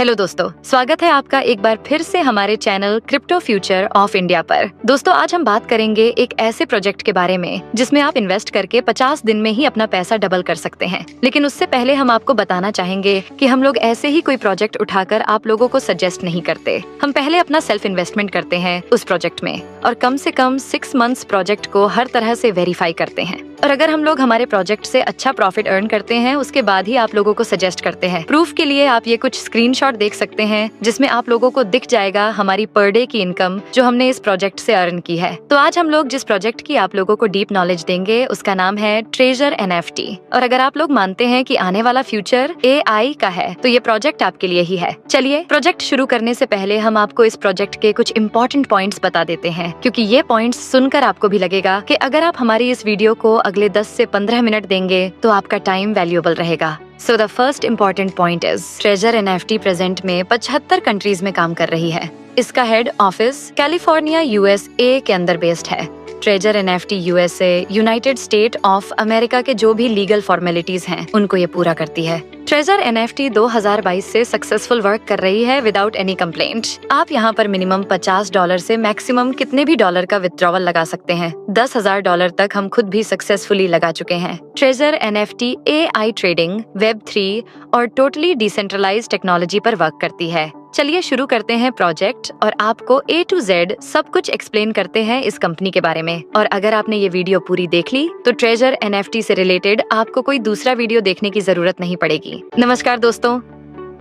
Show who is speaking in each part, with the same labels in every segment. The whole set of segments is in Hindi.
Speaker 1: हेलो दोस्तों, स्वागत है आपका एक बार फिर से हमारे channel crypto future of India पर। दोस्तों, आज हम बात करेंगे एक ऐसे प्रोजेक्ट के बारे में जिसमें आप इन्वेस्ट करके 50 दिन में ही अपना पैसा डबल कर सकते हैं। लेकिन उससे पहले हम आपको बताना चाहेंगे कि हम लोग ऐसे ही कोई प्रोजेक्ट उठाकर आप लोगों को सजेस्ट नहीं करते। हम पहले अपना सेल्फ इन्वेस्टमेंट करते हैं उस प्रोजेक्ट में और कम से कम 6 मंथ्स प्रोजेक्ट को हर तरह से वेरीफाई करते हैं। और अगर हम लोग हमारे प्रोजेक्ट से अच्छा प्रॉफिट अर्न करते हैं उसके बाद ही आप लोगों को सजेस्ट करते हैं। प्रूफ के लिए आप ये कुछ स्क्रीनशॉट देख सकते हैं जिसमें आप लोगों को दिख जाएगा हमारी पर डे की इनकम जो हमने इस प्रोजेक्ट से अर्न की है। तो आज हम लोग जिस प्रोजेक्ट की आप लोगों को डीप नॉलेज देंगे उसका नाम है ट्रेजर NFT। और अगर आप लोग मानते हैं कि आने वाला फ्यूचर AI का है तो ये प्रोजेक्ट आपके लिए ही है। चलिए, प्रोजेक्ट शुरू करने से पहले हम आपको इस प्रोजेक्ट के कुछ इम्पोर्टेंट पॉइंट्स बता देते हैं, क्योंकि ये पॉइंट्स सुनकर आपको भी लगेगा कि अगर आप हमारी इस वीडियो को अगले 10 से 15 मिनट देंगे तो आपका टाइम वैल्यूएबल रहेगा। So the first important point is treasure NFT present में 75 कंट्रीज में काम कर रही है। इसका हेड ऑफिस कैलिफोर्निया USA के अंदर बेस्ड है। Treasure NFT USA United state of America के जो भी लीगल फॉर्मेलिटीज हैं उनको ये पूरा करती है। ट्रेजर NFT 2022 से सक्सेसफुल वर्क कर रही है विदाउट एनी कंप्लेंट। आप यहाँ पर मिनिमम $50 से मैक्सिमम कितने भी डॉलर का विथड्रॉवल लगा सकते हैं। $10,000 तक हम खुद भी सक्सेसफुली लगा चुके हैं। Treasure NFT AI trading, Web3 और टोटली डिसेंट्रलाइज्ड टेक्नोलॉजी पर वर्क करती है। चलिए शुरू करते हैं प्रोजेक्ट और आपको A to Z सब कुछ एक्सप्लेन करते हैं इस कंपनी के बारे में। और अगर आपने ये वीडियो पूरी देख ली तो ट्रेजर NFT से रिलेटेड आपको कोई दूसरा वीडियो देखने की जरूरत नहीं पड़ेगी। नमस्कार दोस्तों,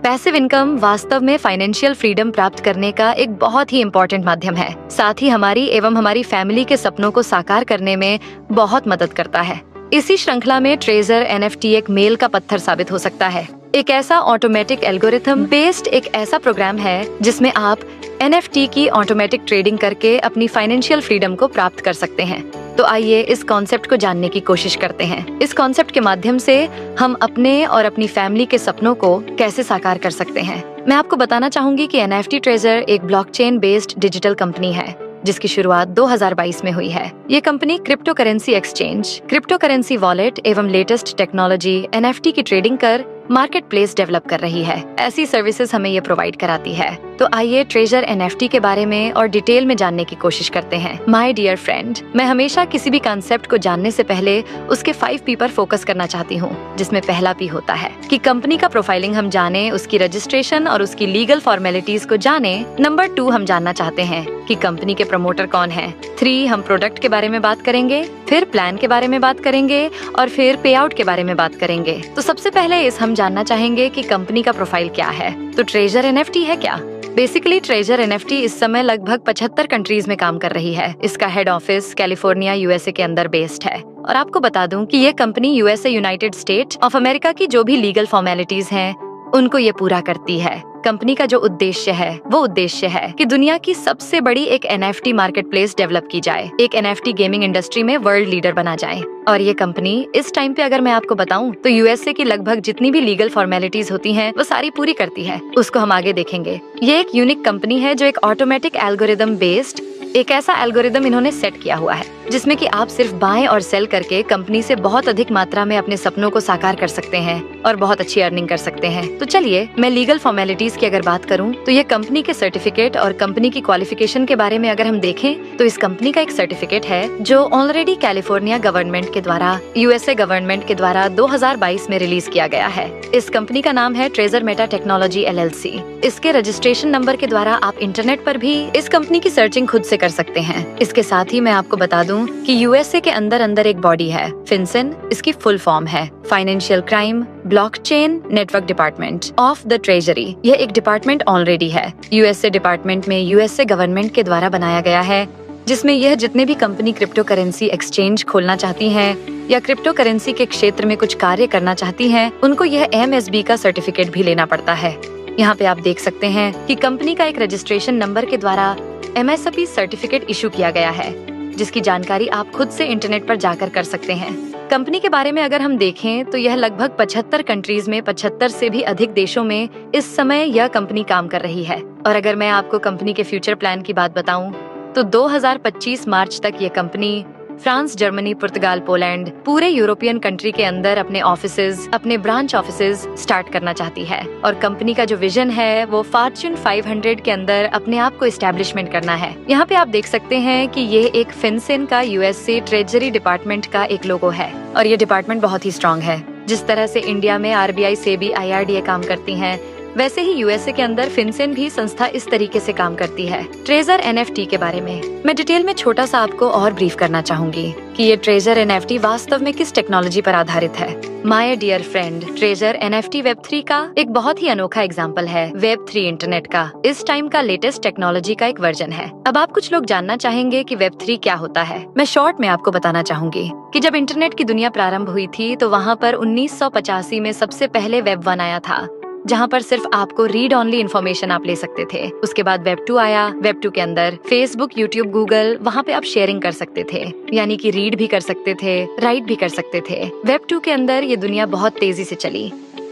Speaker 1: पैसिव इनकम वास्तव में फाइनेंशियल फ्रीडम प्राप्त करने का एक बहुत ही इम्पोर्टेंट माध्यम है। साथ ही हमारी एवं हमारी फैमिली के सपनों को साकार करने में बहुत मदद करता है। इसी श्रृंखला में ट्रेजर NFT एक मेल का पत्थर साबित हो सकता है। एक ऐसा ऑटोमेटिक एल्गोरिथम बेस्ड एक ऐसा प्रोग्राम है जिसमें आप NFT की ऑटोमेटिक ट्रेडिंग करके अपनी फाइनेंशियल फ्रीडम को प्राप्त कर सकते हैं। तो आइए इस कॉन्सेप्ट को जानने की कोशिश करते हैं। इस कॉन्सेप्ट के माध्यम से हम अपने और अपनी फैमिली के सपनों को कैसे साकार कर सकते हैं। मैं आपको बताना चाहूंगी कि NFT ट्रेजर एक ब्लॉकचेन बेस्ड डिजिटल कंपनी है जिसकी शुरुआत 2022 में हुई है। ये company crypto currency exchange, crypto currency wallet एवं लेटेस्ट टेक्नोलॉजी NFT की ट्रेडिंग कर मार्केट प्लेस डेवलप कर रही है। ऐसी सर्विसेज हमें ये प्रोवाइड कराती है। तो आइए ट्रेजर NFT के बारे में और डिटेल में जानने की कोशिश करते हैं। माय डियर फ्रेंड, मैं हमेशा किसी भी कॉन्सेप्ट को जानने से पहले उसके 5 P पर फोकस करना चाहती हूँ, जिसमें पहला P होता है कि कंपनी का प्रोफाइलिंग हम जाने, उसकी रजिस्ट्रेशन और उसकी लीगल फॉर्मेलिटीज को जाने। नंबर 2 हम जानना चाहते हैं कि कंपनी के प्रमोटर कौन है। 3 हम प्रोडक्ट के बारे में बात करेंगे, फिर प्लान के बारे में बात करेंगे और फिर पे आउट के बारे में बात करेंगे। तो सबसे पहले हम जानना चाहेंगे कि कंपनी का प्रोफाइल क्या है। तो ट्रेजर NFT है क्या? बेसिकली ट्रेजर NFT इस समय लगभग 75 कंट्रीज में काम कर रही है। इसका हेड ऑफिस कैलिफोर्निया USA के अंदर बेस्ड है। और आपको बता दूं कि ये company USA United state of America की जो भी लीगल फॉर्मेलिटीज हैं उनको ये पूरा करती है। कंपनी का जो उद्देश्य है वो उद्देश्य है कि दुनिया की सबसे बड़ी एक NFT मार्केट प्लेस डेवलप की जाए, एक NFT गेमिंग इंडस्ट्री में वर्ल्ड लीडर बना जाए। और ये कंपनी इस टाइम पे अगर मैं आपको बताऊं तो USA की लगभग जितनी भी लीगल फॉर्मेलिटीज होती हैं वो सारी पूरी करती है। उसको हम आगे देखेंगे। ये एक यूनिक कंपनी है जो एक ऑटोमेटिक एल्गोरिदम बेस्ड एक ऐसा एल्गोरिदम इन्होंने सेट किया हुआ है जिसमें कि आप सिर्फ बाय और सेल करके कंपनी से बहुत अधिक मात्रा में अपने सपनों को साकार कर सकते हैं और बहुत अच्छी अर्निंग कर सकते हैं। तो चलिए, मैं लीगल फॉर्मेलिटीज की अगर बात करूं तो ये कंपनी के सर्टिफिकेट और कंपनी की क्वालिफिकेशन के बारे में अगर हम देखें तो इस कंपनी का एक सर्टिफिकेट है जो ऑलरेडी कैलिफोर्निया गवर्नमेंट के द्वारा USA गवर्नमेंट के द्वारा 2022 में रिलीज किया गया है। इस कंपनी का नाम है ट्रेजर मेटा टेक्नोलॉजी LLC। इसके रजिस्ट्रेशन नंबर के द्वारा आप इंटरनेट पर भी इस कंपनी की सर्चिंग खुद से कर सकते हैं। इसके साथ ही मैं आपको बता दूं कि USA के अंदर एक बॉडी है FinCEN। इसकी फुल फॉर्म है financial crime blockchain network department of the treasury. यह एक डिपार्टमेंट ऑलरेडी है USA डिपार्टमेंट में USA गवर्नमेंट के द्वारा बनाया गया है, जिसमें यह जितने भी कंपनी क्रिप्टो करेंसी एक्सचेंज खोलना चाहती हैं या क्रिप्टो करेंसी के क्षेत्र में कुछ कार्य करना चाहती हैं उनको यह MSB का सर्टिफिकेट भी लेना पड़ता है। यहाँ पे आप देख सकते हैं कि कंपनी का एक रजिस्ट्रेशन नंबर के द्वारा MSB सर्टिफिकेट इशू किया गया है, जिसकी जानकारी आप खुद से इंटरनेट पर जाकर कर सकते हैं। कंपनी के बारे में अगर हम देखें तो यह लगभग 75 कंट्रीज में 75 से भी अधिक देशों में इस समय यह कंपनी काम कर रही है। और अगर मैं आपको कंपनी के फ्यूचर प्लान की बात बताऊं तो 2025 मार्च तक ये कंपनी फ्रांस, जर्मनी, पुर्तगाल, पोलैंड, पूरे यूरोपियन कंट्री के अंदर अपने ऑफिसेज, अपने ब्रांच ऑफिसेज स्टार्ट करना चाहती है। और कंपनी का जो विजन है वो फॉर्च्यून 500 के अंदर अपने आप को एस्टेब्लिशमेंट करना है। यहाँ पे आप देख सकते हैं कि ये एक फिनसेन का यूएसए ट्रेजरी डिपार्टमेंट का एक लोगो है और ये डिपार्टमेंट बहुत ही स्ट्रॉन्ग है। जिस तरह से इंडिया में आरबीआई, सेबी, आईआरडीए काम करती हैं, वैसे ही यूएसए के अंदर फिनसेन भी संस्था इस तरीके से काम करती है। ट्रेजर एनएफटी के बारे में मैं डिटेल में छोटा सा आपको और ब्रीफ करना चाहूंगी कि ये ट्रेजर एनएफटी वास्तव में किस टेक्नोलॉजी पर आधारित है। My dear friend, treasure NFT web 3 का एक बहुत ही अनोखा एग्जाम्पल है। वेब 3 इंटरनेट का इस टाइम का लेटेस्ट टेक्नोलॉजी का एक वर्जन है। अब आप कुछ लोग जानना चाहेंगे कि वेब 3 क्या होता है। मैं शॉर्ट में आपको बताना चाहूंगी कि जब इंटरनेट की दुनिया प्रारंभ हुई थी तो वहाँ पर 1985 में सबसे पहले वेब 1 आया था, जहाँ पर सिर्फ आपको रीड ऑनली इन्फॉर्मेशन आप ले सकते थे। उसके बाद वेब 2 आया। वेब 2 के अंदर फेसबुक, यूट्यूब, गूगल, वहाँ पे आप शेयरिंग कर सकते थे, यानी कि रीड भी कर सकते थे, राइट भी कर सकते थे। वेब 2 के अंदर ये दुनिया बहुत तेजी से चली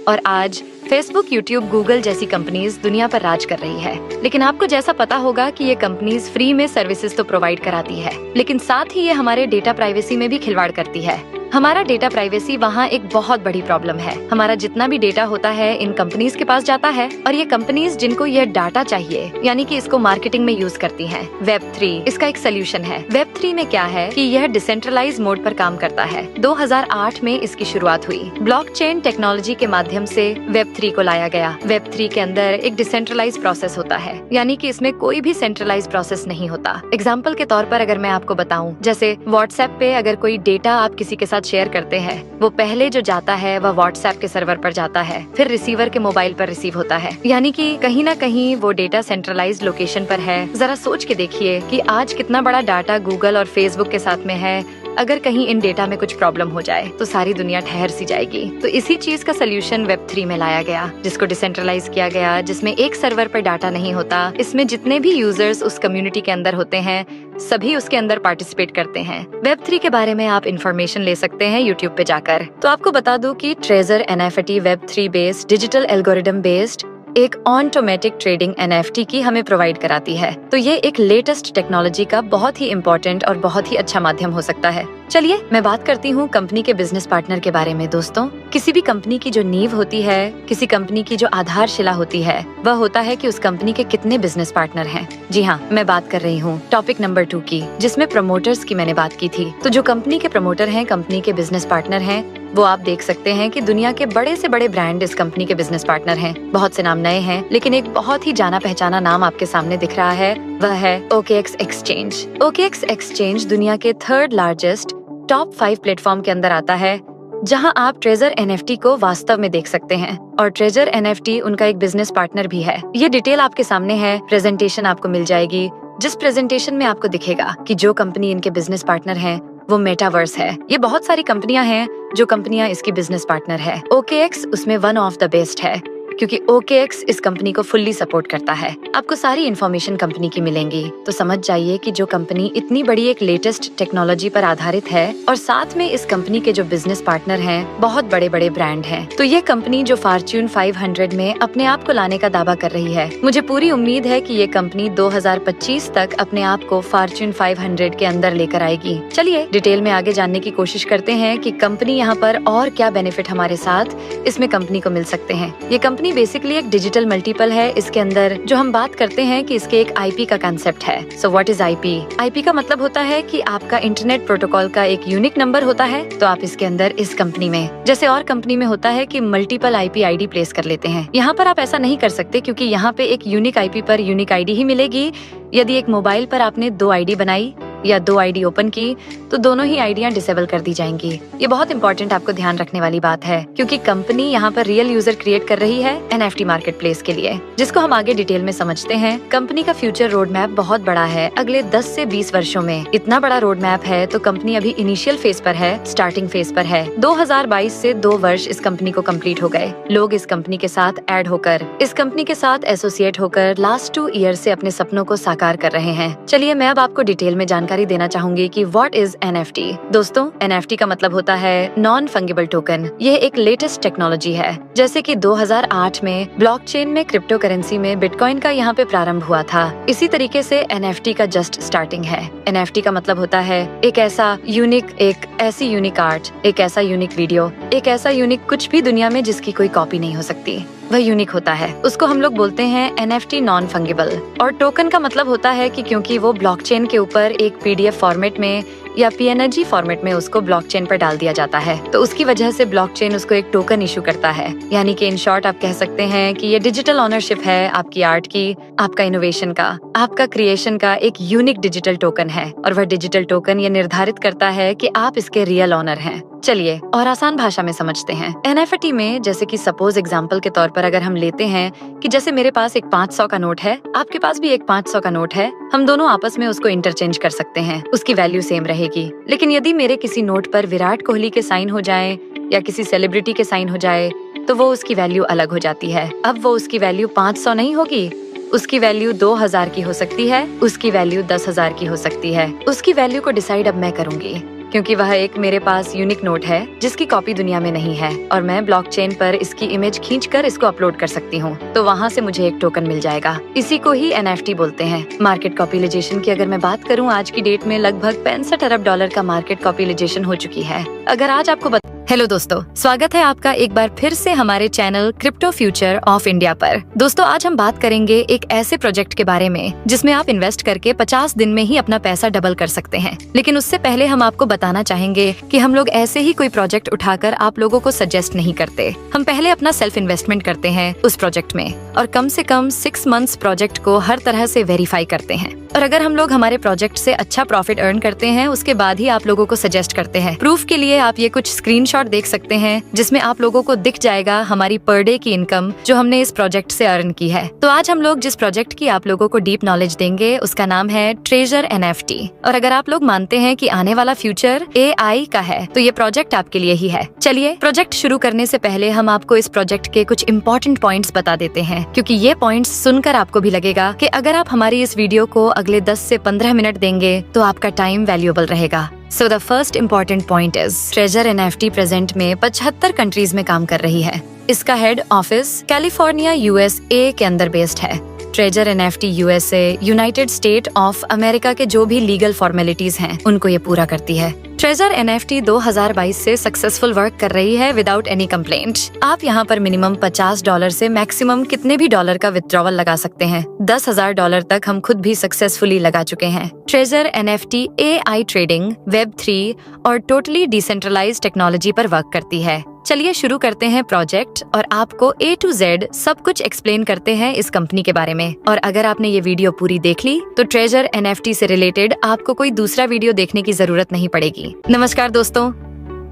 Speaker 1: और आज फेसबुक, यूट्यूब, गूगल जैसी कंपनीज दुनिया पर राज कर रही है। लेकिन आपको जैसा पता होगा कि ये कंपनीज फ्री में सर्विसेज तो प्रोवाइड कराती है, लेकिन साथ ही ये हमारे डेटा प्राइवेसी में भी खिलवाड़ करती है। हमारा डेटा प्राइवेसी वहाँ एक बहुत बड़ी प्रॉब्लम है। हमारा जितना भी डेटा होता है इन कंपनीज के पास जाता है और ये कंपनीज जिनको ये डाटा चाहिए, यानी कि इसको मार्केटिंग में यूज करती हैं। वेब 3 इसका एक सोल्यूशन है। वेब 3 में क्या है कि यह डिसेंट्रलाइज मोड पर काम करता है। 2008 में इसकी शुरुआत हुई। ब्लॉकचेन टेक्नोलॉजी के माध्यम से वेब 3 को लाया गया। वेब 3 के अंदर एक डिसेंट्रलाइज प्रोसेस होता है, यानी कि इसमें कोई भी सेंट्रलाइज प्रोसेस नहीं होता। एग्जाम्पल के तौर पर अगर मैं आपको बताऊं, जैसे व्हाट्सएप पे अगर कोई डेटा आप किसी के साथ शेयर करते हैं, वो पहले जो जाता है वह व्हाट्सएप के सर्वर पर जाता है, फिर रिसीवर के मोबाइल पर रिसीव होता है, यानी कि कहीं ना कहीं वो डेटा सेंट्रलाइज्ड लोकेशन पर है। जरा सोच के देखिए कि आज कितना बड़ा डाटा गूगल और फेसबुक के साथ में है। अगर कहीं इन डेटा में कुछ प्रॉब्लम हो जाए तो सारी दुनिया ठहर सी जाएगी। तो इसी चीज का सोल्यूशन वेब 3 में लाया गया, जिसको डिसेंट्रलाइज किया गया, जिसमें एक सर्वर पर डाटा नहीं होता। इसमें जितने भी यूजर्स उस कम्युनिटी के अंदर होते हैं सभी उसके अंदर पार्टिसिपेट करते हैं। वेब 3 के बारे में आप इन्फॉर्मेशन ले सकते हैं यूट्यूब पे जाकर। तो आपको बता दूं कि treasure NFT web 3 based digital algorithm based एक ऑटोमेटिक ट्रेडिंग एनएफटी की हमें प्रोवाइड कराती है। तो ये एक लेटेस्ट टेक्नोलॉजी का बहुत ही इम्पोर्टेंट और बहुत ही अच्छा माध्यम हो सकता है। चलिए मैं बात करती हूँ कंपनी के बिजनेस पार्टनर के बारे में। दोस्तों, किसी भी कंपनी की जो नींव होती है, किसी कंपनी की जो आधारशिला होती है, वह होता है कि उस कंपनी के कितने बिजनेस पार्टनर हैं। जी हाँ, मैं बात कर रही हूँ टॉपिक नंबर 2 की, जिसमें प्रमोटर्स की मैंने बात की थी। तो जो कंपनी के प्रमोटर हैं, कंपनी के बिजनेस पार्टनर हैं, वो आप देख सकते हैं कि दुनिया के बड़े से बड़े ब्रांड इस कंपनी के बिजनेस पार्टनर हैं। बहुत से नाम नए हैं, लेकिन एक बहुत ही जाना पहचाना नाम आपके सामने दिख रहा है, वह है OKX एक्सचेंज। OKX एक्सचेंज दुनिया के 3rd लार्जेस्ट टॉप 5 प्लेटफॉर्म के अंदर आता है, जहां आप ट्रेजर एनएफटी को वास्तव में देख सकते हैं। और ट्रेजर एनएफटी उनका एक बिजनेस पार्टनर भी है। ये डिटेल आपके सामने है, प्रेजेंटेशन आपको मिल जाएगी, जिस प्रेजेंटेशन में आपको दिखेगा कि जो कंपनी इनके बिजनेस पार्टनर है वो मेटावर्स है। ये बहुत सारी कंपनियां हैं जो कंपनियां इसकी बिजनेस पार्टनर है। OKX उसमें वन ऑफ द बेस्ट है, क्योंकि OKX इस कंपनी को फुल्ली सपोर्ट करता है। आपको सारी इन्फॉर्मेशन कंपनी की मिलेंगी, तो समझ जाइए कि जो कंपनी इतनी बड़ी एक लेटेस्ट टेक्नोलॉजी पर आधारित है और साथ में इस कंपनी के जो बिजनेस पार्टनर हैं बहुत बड़े बड़े ब्रांड हैं। तो ये कंपनी जो फॉर्च्यून 500 में अपने आप को लाने का दावा कर रही है, मुझे पूरी उम्मीद है कि ये कंपनी 2025 तक अपने आप को फॉर्च्यून 500 के अंदर लेकर आएगी। चलिए डिटेल में आगे जानने की कोशिश करते हैं कि कंपनी यहाँ पर और क्या बेनिफिट हमारे साथ इसमें कंपनी को मिल सकते हैं। ये कंपनी बेसिकली एक डिजिटल मल्टीपल है। इसके अंदर जो हम बात करते हैं कि इसके एक आईपी का कंसेप्ट है। So what is IP? IP का मतलब होता है कि आपका इंटरनेट प्रोटोकॉल का एक यूनिक नंबर होता है। तो आप इसके अंदर इस कंपनी में, जैसे और कंपनी में होता है कि मल्टीपल आईपी आईडी प्लेस कर लेते हैं, यहाँ पर आप ऐसा नहीं कर सकते, क्योंकि यहाँ पे एक यूनिक आईपी पर यूनिक आईडी ही मिलेगी। यदि एक मोबाइल पर आपने 2 आईडी बनाई या 2 आईडी ओपन की तो दोनों ही आईडियां डिसेबल कर दी जाएंगी। ये बहुत इंपॉर्टेंट आपको ध्यान रखने वाली बात है, क्योंकि कंपनी यहाँ पर रियल यूजर क्रिएट कर रही है एनएफटी मार्केट प्लेस के लिए, जिसको हम आगे डिटेल में समझते हैं। कंपनी का फ्यूचर रोड मैप बहुत बड़ा है। अगले 10 से 20 वर्षों में इतना बड़ा रोड मैप है, तो कंपनी अभी इनिशियल फेज पर है, स्टार्टिंग फेज पर है। 2022 से 2 वर्ष इस कंपनी को कंप्लीट हो गए। लोग इस कंपनी के साथ ऐड होकर, इस कंपनी के साथ एसोसिएट होकर लास्ट 2 ईयर से अपने सपनों को साकार कर रहे हैं। चलिए मैं अब आपको डिटेल में जानकारी जानकारी देना चाहूंगी कि व्हाट इज NFT। दोस्तों, NFT का मतलब होता है नॉन फंगिबल टोकन। यह एक लेटेस्ट टेक्नोलॉजी है। जैसे कि 2008 में ब्लॉकचेन में क्रिप्टो करेंसी में बिटकॉइन का यहाँ पे प्रारंभ हुआ था, इसी तरीके से NFT का जस्ट स्टार्टिंग है। NFT का मतलब होता है एक ऐसा यूनिक, एक ऐसी यूनिक आर्ट, एक ऐसा यूनिक वीडियो, एक ऐसा यूनिक कुछ भी दुनिया में जिसकी कोई कॉपी नहीं हो सकती, वह यूनिक होता है। उसको हम लोग बोलते हैं NFT नॉन फंगिबल। और टोकन का मतलब होता है कि क्योंकि वो ब्लॉकचेन के ऊपर एक PDF फॉर्मेट में या PNG फॉर्मेट में उसको ब्लॉकचेन पर डाल दिया जाता है, तो उसकी वजह से ब्लॉकचेन उसको एक टोकन इशू करता है। यानी कि इन शॉर्ट आप कह सकते हैं कि ये डिजिटल ऑनरशिप है आपकी आर्ट की, आपका इनोवेशन का, आपका क्रिएशन का एक यूनिक डिजिटल टोकन है। और वह डिजिटल टोकन ये निर्धारित करता है कि आप इसके रियल ऑनर हैं। चलिए और आसान भाषा में समझते हैं। NFT में जैसे कि सपोज एग्जांपल के तौर पर अगर हम लेते हैं कि जैसे मेरे पास एक 500 का नोट है, आपके पास भी एक 500 का नोट है, हम दोनों आपस में उसको इंटरचेंज कर सकते हैं, उसकी वैल्यू सेम रहेगी। लेकिन यदि मेरे किसी नोट पर विराट कोहली के साइन हो जाए या किसी सेलिब्रिटी के साइन हो जाए तो वो उसकी वैल्यू अलग हो जाती है। अब वो उसकी वैल्यू 500 नहीं होगी, उसकी वैल्यू 2000 की हो सकती है, उसकी वैल्यू 10,000 की हो सकती है। उसकी वैल्यू को डिसाइड अब मैं करूंगी, क्योंकि वह एक मेरे पास यूनिक नोट है जिसकी कॉपी दुनिया में नहीं है और मैं ब्लॉकचेन पर इसकी इमेज खींचकर इसको अपलोड कर सकती हूँ, तो वहाँ से मुझे एक टोकन मिल जाएगा। इसी को ही NFT बोलते हैं। मार्केट कैपिटलाइजेशन की अगर मैं बात करूँ, आज की डेट में लगभग 65 अरब डॉलर का मार्केट कैपिटलाइजेशन हो चुकी है। अगर आज आपको हेलो दोस्तों, स्वागत है आपका एक बार फिर से हमारे channel crypto future of India पर। दोस्तों, आज हम बात करेंगे एक ऐसे प्रोजेक्ट के बारे में जिसमें आप इन्वेस्ट करके 50 दिन में ही अपना पैसा डबल कर सकते हैं। लेकिन उससे पहले हम आपको बताना चाहेंगे कि हम लोग ऐसे ही कोई प्रोजेक्ट उठाकर आप लोगों को सजेस्ट नहीं करते। हम पहले अपना सेल्फ इन्वेस्टमेंट करते हैं उस प्रोजेक्ट में और कम से कम 6 मंथ्स प्रोजेक्ट को हर तरह से वेरीफाई करते हैं। और अगर हम लोग हमारे प्रोजेक्ट से अच्छा प्रॉफिट अर्न करते हैं, उसके बाद ही आप लोगों को सजेस्ट करते हैं। प्रूफ के लिए आप ये कुछ स्क्रीनशॉट देख सकते हैं जिसमें आप लोगों को दिख जाएगा हमारी पर डे की इनकम जो हमने इस प्रोजेक्ट से अर्न की है। तो आज हम लोग जिस प्रोजेक्ट की आप लोगों को डीप नॉलेज देंगे उसका नाम है ट्रेजर NFT। और अगर आप लोग मानते हैं कि आने वाला फ्यूचर AI का है तो ये प्रोजेक्ट आपके लिए ही है। चलिए, प्रोजेक्ट शुरू करने से पहले हम आपको इस प्रोजेक्ट के कुछ इम्पोर्टेंट पॉइंट्स बता देते हैं, क्योंकि ये पॉइंट्स सुनकर आपको भी लगेगा कि अगर आप हमारी इस वीडियो को अगले 10 से 15 मिनट देंगे तो आपका टाइम वैल्यूएबल रहेगा। So the first important point is treasure NFT present में 75 कंट्रीज में काम कर रही है। इसका हेड ऑफिस कैलिफोर्निया USA के अंदर बेस्ड है। Treasure NFT USA United state of America के जो भी लीगल फॉर्मेलिटीज हैं उनको ये पूरा करती है। ट्रेजर NFT 2022 से सक्सेसफुल वर्क कर रही है विदाउट एनी कंप्लेंट। आप यहाँ पर मिनिमम $50 से मैक्सिमम कितने भी डॉलर का विथड्रॉवल लगा सकते हैं। $10,000 तक हम खुद भी सक्सेसफुली लगा चुके हैं। Treasure NFT AI trading, Web3 और टोटली डिसेंट्रलाइज्ड टेक्नोलॉजी पर वर्क करती है। चलिए शुरू करते हैं प्रोजेक्ट और आपको A to Z सब कुछ एक्सप्लेन करते हैं इस कंपनी के बारे में। और अगर आपने ये वीडियो पूरी देख ली तो ट्रेजर NFT से रिलेटेड आपको कोई दूसरा वीडियो देखने की जरूरत नहीं पड़ेगी। नमस्कार दोस्तों,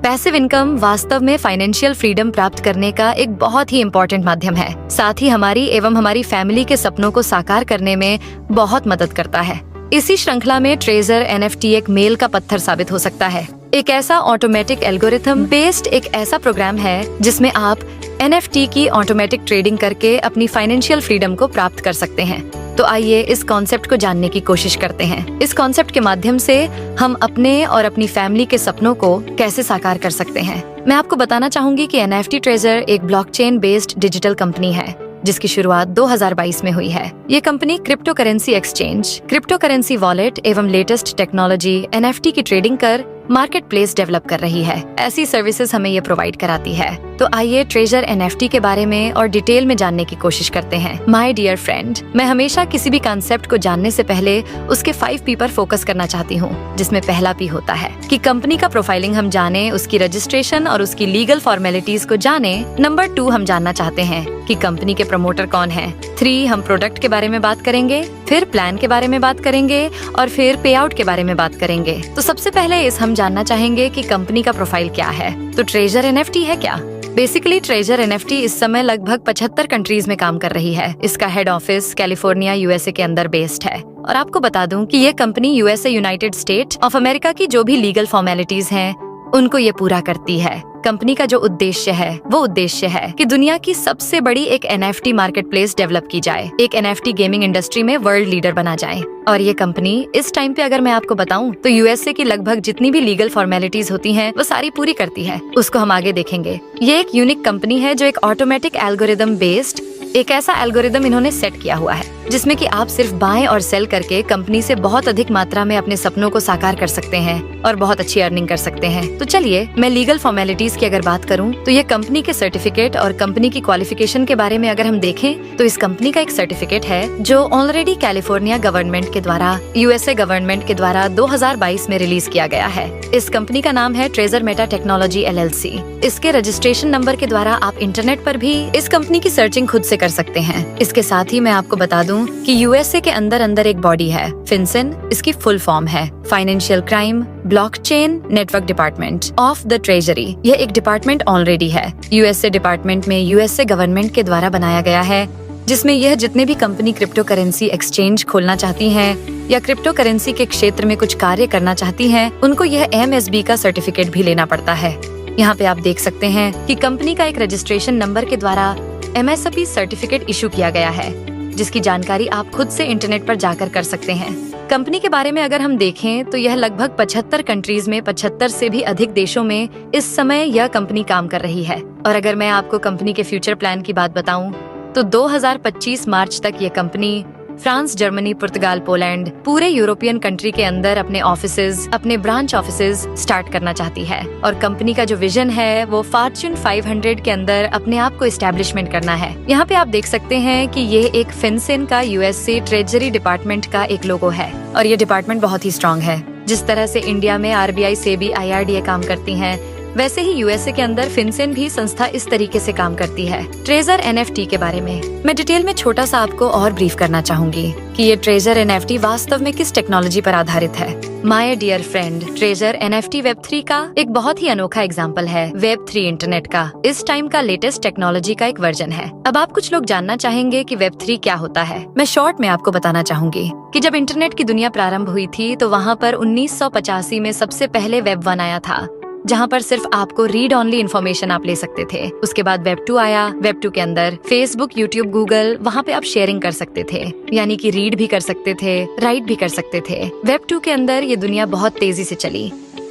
Speaker 1: पैसिव इनकम वास्तव में फाइनेंशियल फ्रीडम प्राप्त करने का एक बहुत ही इम्पोर्टेंट माध्यम है। साथ ही हमारी एवं हमारी फैमिली के सपनों को साकार करने में बहुत मदद करता है। इसी श्रृंखला में ट्रेजर NFT एक मेल का पत्थर साबित हो सकता है। एक ऐसा ऑटोमेटिक एल्गोरिथम बेस्ड एक ऐसा प्रोग्राम है जिसमें आप NFT की ऑटोमेटिक ट्रेडिंग करके अपनी फाइनेंशियल फ्रीडम को प्राप्त कर सकते हैं। तो आइए इस कॉन्सेप्ट को जानने की कोशिश करते हैं। इस कॉन्सेप्ट के माध्यम से हम अपने और अपनी फैमिली के सपनों को कैसे साकार कर सकते हैं। मैं आपको बताना चाहूंगी कि NFT ट्रेजर एक ब्लॉकचेन बेस्ड डिजिटल कंपनी है जिसकी शुरुआत 2022 में हुई है। ये company crypto currency exchange, crypto currency wallet एवं लेटेस्ट टेक्नोलॉजी NFT की ट्रेडिंग कर मार्केट प्लेस डेवलप कर रही है। ऐसी सर्विसेज हमें ये प्रोवाइड कराती है। तो आइए ट्रेजर NFT के बारे में और डिटेल में जानने की कोशिश करते हैं। माय डियर फ्रेंड, मैं हमेशा किसी भी कॉन्सेप्ट को जानने से पहले उसके 5 P पर फोकस करना चाहती हूँ, जिसमें पहला P होता है कि कंपनी का प्रोफाइलिंग हम जाने, उसकी रजिस्ट्रेशन और उसकी लीगल फॉर्मेलिटीज को जाने। नंबर 2 हम जानना चाहते हैं कि कंपनी के प्रमोटर कौन है। 3 हम प्रोडक्ट के बारे में बात करेंगे, फिर प्लान के बारे में बात करेंगे और फिर पे आउट के बारे में बात करेंगे। तो सबसे पहले इस हम जानना चाहेंगे कि कंपनी का प्रोफाइल क्या है। तो ट्रेजर NFT है क्या? बेसिकली ट्रेजर NFT इस समय लगभग 75 कंट्रीज में काम कर रही है। इसका हेड ऑफिस कैलिफोर्निया USA के अंदर बेस्ड है। और आपको बता दूं कि ये company USA United state of America की जो भी लीगल फॉर्मेलिटीज हैं उनको ये पूरा करती है। कंपनी का जो उद्देश्य है वो उद्देश्य है कि दुनिया की सबसे बड़ी एक NFT मार्केट प्लेस डेवलप की जाए, एक NFT गेमिंग इंडस्ट्री में वर्ल्ड लीडर बना जाए। और ये कंपनी इस टाइम पे अगर मैं आपको बताऊं तो यूएसए की लगभग जितनी भी लीगल फॉर्मेलिटीज होती हैं वो सारी पूरी करती है। उसको हम आगे देखेंगे। ये एक यूनिक कंपनी है जो एक ऑटोमेटिक एल्गोरिदम बेस्ड एक ऐसा एल्गोरिदम इन्होंने सेट किया हुआ है जिसमें कि आप सिर्फ बाय और सेल करके कंपनी से बहुत अधिक मात्रा में अपने सपनों को साकार कर सकते हैं और बहुत अच्छी अर्निंग कर सकते हैं। तो चलिए मैं लीगल फॉर्मेलिटीज की अगर बात करूं तो ये कंपनी के सर्टिफिकेट और कंपनी की क्वालिफिकेशन के बारे में अगर हम देखें तो इस कंपनी का एक सर्टिफिकेट है जो ऑलरेडी कैलिफोर्निया गवर्नमेंट के द्वारा यूएसए गवर्नमेंट के द्वारा 2022 में रिलीज किया गया है। इस कंपनी का नाम है ट्रेजर मेटा टेक्नोलॉजी LLC। इसके रजिस्ट्रेशन नंबर के द्वारा आप इंटरनेट पर भी इस कंपनी की सर्चिंग खुद से कर सकते हैं। इसके साथ ही मैं आपको बता दूं कि यूएसए के अंदर एक बॉडी है फिनसेन, इसकी फुल फॉर्म है financial crime blockchain network department of the treasury. यह एक डिपार्टमेंट ऑलरेडी है यूएसए डिपार्टमेंट में यूएसए गवर्नमेंट के द्वारा बनाया गया है, जिसमें यह जितने भी कंपनी क्रिप्टो करेंसी एक्सचेंज खोलना चाहती हैं या क्रिप्टो करेंसी के क्षेत्र में कुछ कार्य करना चाहती हैं, उनको यह MSB का सर्टिफिकेट भी लेना पड़ता है। यहाँ पे आप देख सकते हैं कि कंपनी का एक रजिस्ट्रेशन नंबर के द्वारा MSB सर्टिफिकेट इशू किया गया है, जिसकी जानकारी आप खुद से इंटरनेट पर जाकर कर सकते हैं। कंपनी के बारे में अगर हम देखें तो यह लगभग 75 कंट्रीज में 75 से भी अधिक देशों में इस समय यह कंपनी काम कर रही है। और अगर मैं आपको कंपनी के फ्यूचर प्लान की बात बताऊं तो 2025 मार्च तक ये कंपनी फ्रांस, जर्मनी, पुर्तगाल, पोलैंड, पूरे यूरोपियन कंट्री के अंदर अपने ऑफिसेज, अपने ब्रांच ऑफिसेज स्टार्ट करना चाहती है। और कंपनी का जो विजन है वो फॉर्च्यून 500 के अंदर अपने आप को एस्टेब्लिशमेंट करना है। यहाँ पे आप देख सकते हैं कि ये एक फिनसेन का यूएसए ट्रेजरी डिपार्टमेंट का एक लोगो है और ये डिपार्टमेंट बहुत ही स्ट्रॉन्ग है। जिस तरह से इंडिया में RBI, SEBI, IRDA काम करती हैं, वैसे ही यूएसए के अंदर फिनसेन भी संस्था इस तरीके से काम करती है। ट्रेजर NFT के बारे में मैं डिटेल में छोटा सा आपको और ब्रीफ करना चाहूंगी कि ये ट्रेजर NFT वास्तव में किस टेक्नोलॉजी पर आधारित है। My dear friend, treasure NFT Web3 का एक बहुत ही अनोखा एग्जाम्पल है। Web3 इंटरनेट का इस टाइम का लेटेस्ट टेक्नोलॉजी का एक वर्जन है। अब आप कुछ लोग जानना चाहेंगे कि Web3 क्या होता है। मैं शॉर्ट में आपको बताना चाहूंगी कि जब इंटरनेट की दुनिया प्रारंभ हुई थी तो वहाँ पर 1985 में सबसे पहले Web 1 आया था, जहाँ पर सिर्फ आपको रीड ऑनली इन्फॉर्मेशन आप ले सकते थे। उसके बाद Web 2 आया। Web 2 के अंदर फेसबुक, यूट्यूब, गूगल, वहाँ पे आप शेयरिंग कर सकते थे, यानी कि रीड भी कर सकते थे, राइट भी कर सकते थे। Web 2 के अंदर ये दुनिया बहुत तेजी से चली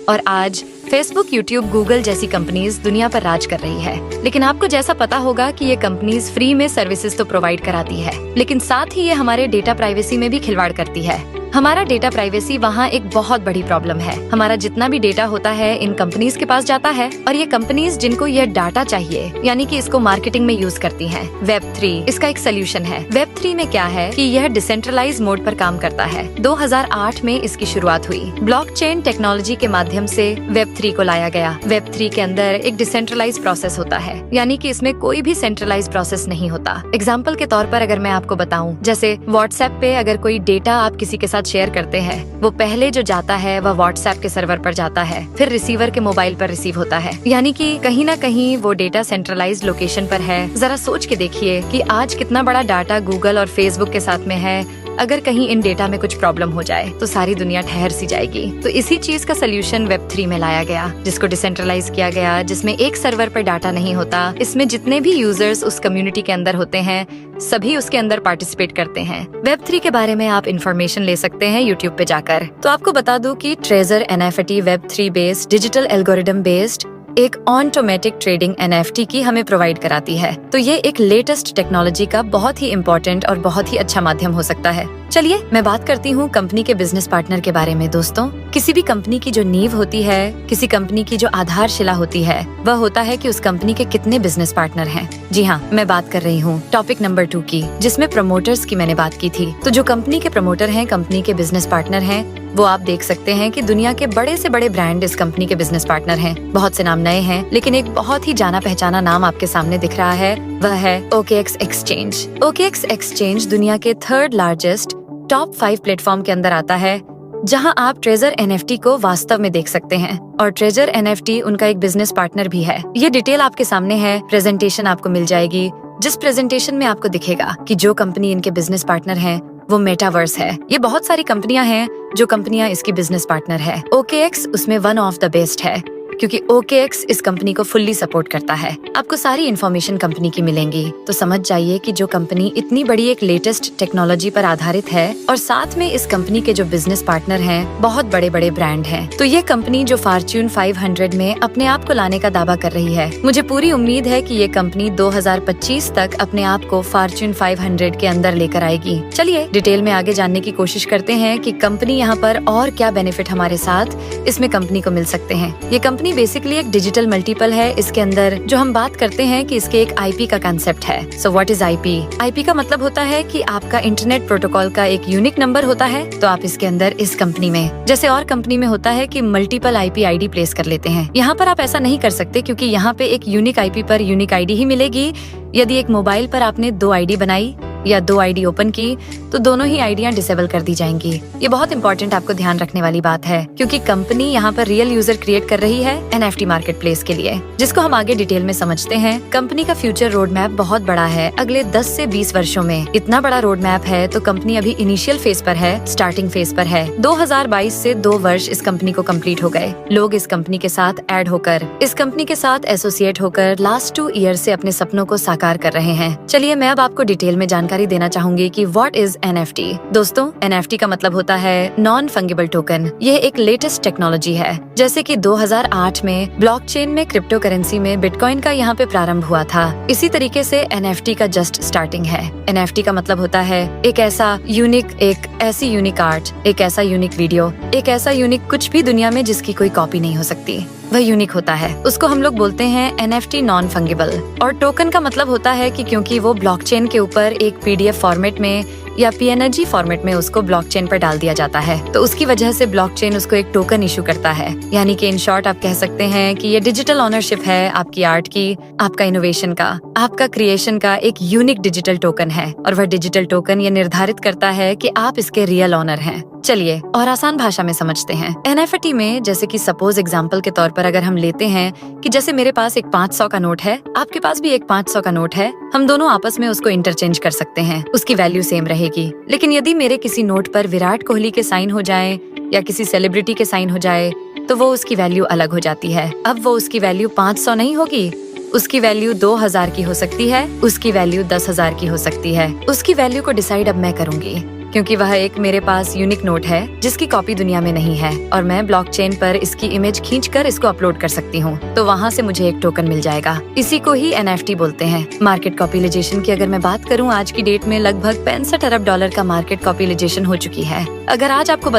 Speaker 1: और आज फेसबुक, यूट्यूब, गूगल जैसी कंपनीज दुनिया पर राज कर रही है। लेकिन आपको जैसा पता होगा कि ये कंपनीज फ्री में सर्विसेज तो प्रोवाइड कराती है, लेकिन साथ ही ये हमारे डेटा प्राइवेसी में भी खिलवाड़ करती है। हमारा डेटा प्राइवेसी वहाँ एक बहुत बड़ी प्रॉब्लम है। हमारा जितना भी डेटा होता है इन कंपनीज के पास जाता है और ये कंपनीज जिनको यह डाटा चाहिए यानी कि इसको मार्केटिंग में यूज करती हैं। Web 3 इसका एक सोल्यूशन है। Web 3 में क्या है कि यह डिसेंट्रलाइज मोड पर काम करता है। 2008 में इसकी शुरुआत हुई। ब्लॉकचेन टेक्नोलॉजी के माध्यम से Web 3 को लाया गया। Web 3 के अंदर एक डिसेंट्रलाइज प्रोसेस होता है, यानी कि इसमें कोई भी सेंट्रलाइज प्रोसेस नहीं होता। एग्जाम्पल के तौर पर अगर मैं आपको बताऊं, जैसे व्हाट्सएप पे अगर कोई डेटा आप किसी के साथ शेयर करते हैं, वो पहले जो जाता है वह व्हाट्सएप के सर्वर पर जाता है, फिर रिसीवर के मोबाइल पर रिसीव होता है, यानी कि कहीं ना कहीं वो डेटा सेंट्रलाइज्ड लोकेशन पर है। जरा सोच के देखिए कि आज कितना बड़ा डाटा गूगल और फेसबुक के साथ में है। अगर कहीं इन डेटा में कुछ प्रॉब्लम हो जाए तो सारी दुनिया ठहर सी जाएगी। तो इसी चीज का सोल्यूशन Web 3 में लाया गया, जिसको डिसेंट्रलाइज किया गया, जिसमें एक सर्वर पर डाटा नहीं होता। इसमें जितने भी यूजर्स उस कम्युनिटी के अंदर होते हैं सभी उसके अंदर पार्टिसिपेट करते हैं। Web 3 के बारे में आप इन्फॉर्मेशन ले सकते हैं यूट्यूब पे जाकर। तो आपको बता दूं कि treasure NFT Web 3 based digital algorithm based एक ऑटोमेटिक ट्रेडिंग NFT की हमें प्रोवाइड कराती है। तो ये एक लेटेस्ट टेक्नोलॉजी का बहुत ही इम्पोर्टेंट और बहुत ही अच्छा माध्यम हो सकता है। चलिए मैं बात करती हूँ कंपनी के बिजनेस पार्टनर के बारे में। दोस्तों, किसी भी कंपनी की जो नींव होती है, किसी कंपनी की जो आधारशिला होती है, वह होता है कि उस कंपनी के कितने बिजनेस पार्टनर हैं। जी हाँ, मैं बात कर रही हूँ टॉपिक नंबर 2 की, जिसमें प्रमोटर्स की मैंने बात की थी। तो जो कंपनी के प्रमोटर हैं, कंपनी के बिजनेस पार्टनर हैं, वो आप देख सकते हैं कि दुनिया के बड़े से बड़े ब्रांड इस कंपनी के बिजनेस पार्टनर हैं। बहुत से नाम नए हैं, लेकिन एक बहुत ही जाना पहचाना नाम आपके सामने दिख रहा है, वह है OKX एक्सचेंज। OKX एक्सचेंज दुनिया के 3rd लार्जेस्ट टॉप 5 प्लेटफॉर्म के अंदर आता है, जहां आप ट्रेजर NFT को वास्तव में देख सकते हैं। और ट्रेजर NFT उनका एक बिजनेस पार्टनर भी है। ये डिटेल आपके सामने है, प्रेजेंटेशन आपको मिल जाएगी, जिस प्रेजेंटेशन में आपको दिखेगा कि जो कंपनी इनके बिजनेस पार्टनर है वो मेटावर्स है। ये बहुत सारी कंपनियां हैं जो कंपनियां इसकी बिजनेस पार्टनर है। OKX उसमें वन ऑफ द बेस्ट है। क्योंकि OKX इस कंपनी को फुल्ली सपोर्ट करता है। आपको सारी इन्फॉर्मेशन कंपनी की मिलेंगी, तो समझ जाइए कि जो कंपनी इतनी बड़ी एक लेटेस्ट टेक्नोलॉजी पर आधारित है और साथ में इस कंपनी के जो बिजनेस पार्टनर हैं बहुत बड़े बड़े ब्रांड हैं, तो ये कंपनी जो फॉर्च्यून 500 में अपने आप को लाने का दावा कर रही है। मुझे पूरी उम्मीद है कि ये कंपनी 2025 तक अपने आप को फॉर्च्यून 500 के अंदर लेकर आएगी। चलिए डिटेल में आगे जानने की कोशिश करते हैं कि कंपनी यहाँ पर और क्या बेनिफिट हमारे साथ इसमें कंपनी को मिल सकते हैं। ये कंपनी बेसिकली एक डिजिटल मल्टीपल है। इसके अंदर जो हम बात करते हैं कि इसके एक IP का कंसेप्ट है। So what is IP? IP का मतलब होता है कि आपका इंटरनेट प्रोटोकॉल का एक यूनिक नंबर होता है। तो आप इसके अंदर इस कंपनी में, जैसे और कंपनी में होता है कि मल्टीपल IP ID प्लेस कर लेते हैं, यहाँ पर आप ऐसा नहीं कर सकते, क्योंकि यहाँ पे एक यूनिक IP पर यूनिक ID ही मिलेगी। यदि एक मोबाइल पर आपने 2 ID बनाई या 2 ID ओपन की, तो दोनों ही आईडियां डिसेबल कर दी जाएंगी। ये बहुत इंपॉर्टेंट आपको ध्यान रखने वाली बात है, क्योंकि कंपनी यहाँ पर रियल यूजर क्रिएट कर रही है NFT मार्केट प्लेस के लिए, जिसको हम आगे डिटेल में समझते हैं। कंपनी का फ्यूचर रोड मैप बहुत बड़ा है। अगले 10 से 20 वर्षों में इतना बड़ा रोड मैप है, तो कंपनी अभी इनिशियल फेज पर है, स्टार्टिंग फेज पर है। 2022 से 2 वर्ष इस कंपनी को कम्प्लीट हो गए। लोग इस कंपनी के साथ ऐड होकर, इस कंपनी के साथ एसोसिएट होकर लास्ट 2 ईयर से अपने सपनों को साकार कर रहे हैं। चलिए मैं अब आपको डिटेल में जानकारी देना चाहूंगी कि व्हाट इज NFT। दोस्तों, NFT का मतलब होता है नॉन फंगिबल टोकन। यह एक लेटेस्ट टेक्नोलॉजी है। जैसे कि 2008 में ब्लॉकचेन में क्रिप्टो करेंसी में बिटकॉइन का यहाँ पे प्रारंभ हुआ था, इसी तरीके से NFT का जस्ट स्टार्टिंग है। NFT का मतलब होता है एक ऐसा यूनिक, एक ऐसी यूनिक आर्ट, एक ऐसा यूनिक वीडियो, एक ऐसा यूनिक कुछ भी दुनिया में जिसकी कोई कॉपी नहीं हो सकती, वह यूनिक होता है। उसको हम लोग बोलते हैं NFT नॉन फंगिबल। और टोकन का मतलब होता है कि क्योंकि वो ब्लॉकचेन के ऊपर एक PDF फॉर्मेट में या PNG फॉर्मेट में उसको ब्लॉकचेन पर डाल दिया जाता है, तो उसकी वजह से ब्लॉकचेन उसको एक टोकन इशू करता है। यानी कि इन शॉर्ट आप कह सकते हैं कि ये डिजिटल ऑनरशिप है आपकी आर्ट की, आपका इनोवेशन का, आपका क्रिएशन का एक यूनिक डिजिटल टोकन है। और वह डिजिटल टोकन ये निर्धारित करता है कि आप इसके रियल ऑनर हैं। चलिए और आसान भाषा में समझते हैं। NFT में जैसे कि सपोज एग्जांपल के तौर पर अगर हम लेते हैं कि जैसे मेरे पास एक 500 का नोट है, आपके पास भी एक 500 का नोट है, हम दोनों आपस में उसको इंटरचेंज कर सकते हैं, उसकी वैल्यू सेम रहेगी। लेकिन यदि मेरे किसी नोट पर विराट कोहली के साइन हो जाए या किसी सेलिब्रिटी के साइन हो जाए, तो वो उसकी वैल्यू अलग हो जाती है। अब वो उसकी वैल्यू 500 नहीं होगी, उसकी वैल्यू 2000 की हो सकती है, उसकी वैल्यू 10,000 की हो सकती है। उसकी वैल्यू को डिसाइड अब मैं करूंगी, क्योंकि वह एक मेरे पास यूनिक नोट है जिसकी कॉपी दुनिया में नहीं है, और मैं ब्लॉकचेन पर इसकी इमेज खींचकर इसको अपलोड कर सकती हूँ, तो वहाँ से मुझे एक टोकन मिल जाएगा। इसी को ही NFT बोलते हैं। मार्केट कैपिटलाइजेशन की अगर मैं बात करूँ, आज की डेट में लगभग $65 अरब का मार्केट कैपिटलाइजेशन हो चुकी है। अगर आज आपको